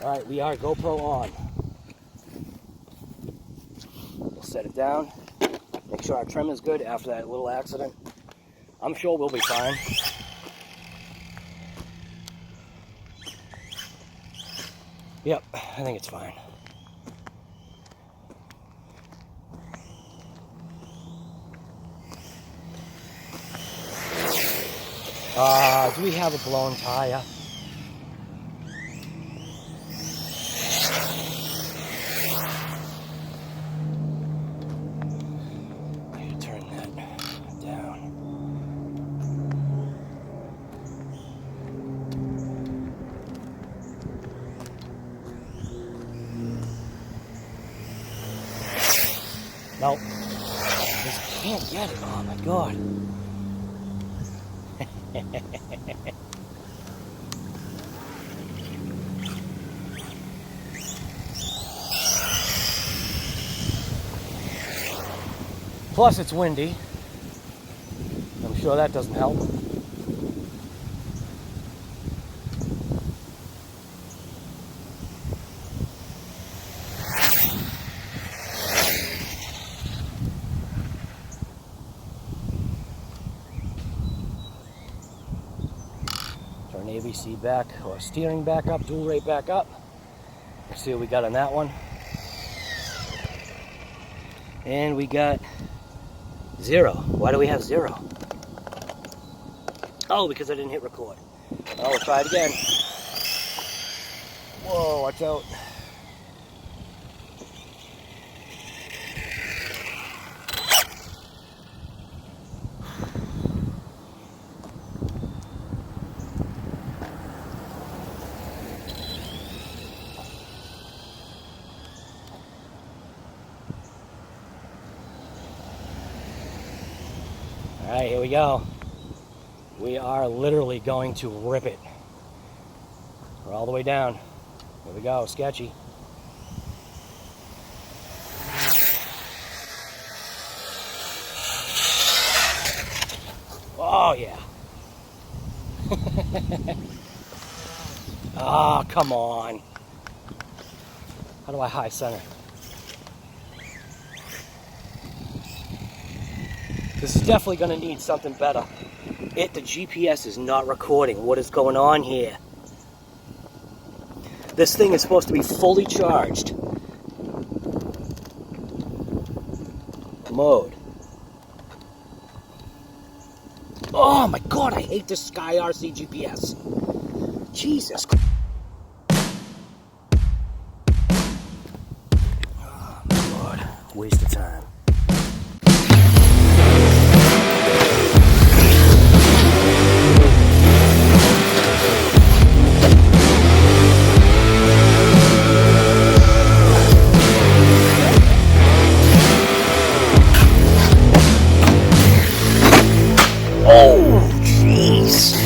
Alright, we are GoPro on. We'll set it down. Make sure our trim is good after that little accident. I'm sure we'll be fine. Yep, I think it's fine. Do we have a blown tire? I need to turn that down. Nope. Just can't get it. Oh my god. Plus it's windy. I'm sure that doesn't help. Turn ABC back, or steering back up, dual rate back up. Let's see what we got on that one. And we got 0. Why do we have 0? Oh, because I didn't hit record. Oh, we'll try it again. Whoa, watch out. Alright, here we go. We are literally going to rip it. We're all the way down. Here we go, sketchy. Oh, yeah. Oh, come on. How do I high center? This is definitely going to need something better. The GPS is not recording what is going on here. This thing is supposed to be fully charged. Mode. Oh my god, I hate this SkyRC GPS. Jesus Christ. Oh my god, waste of time. Oh, jeez.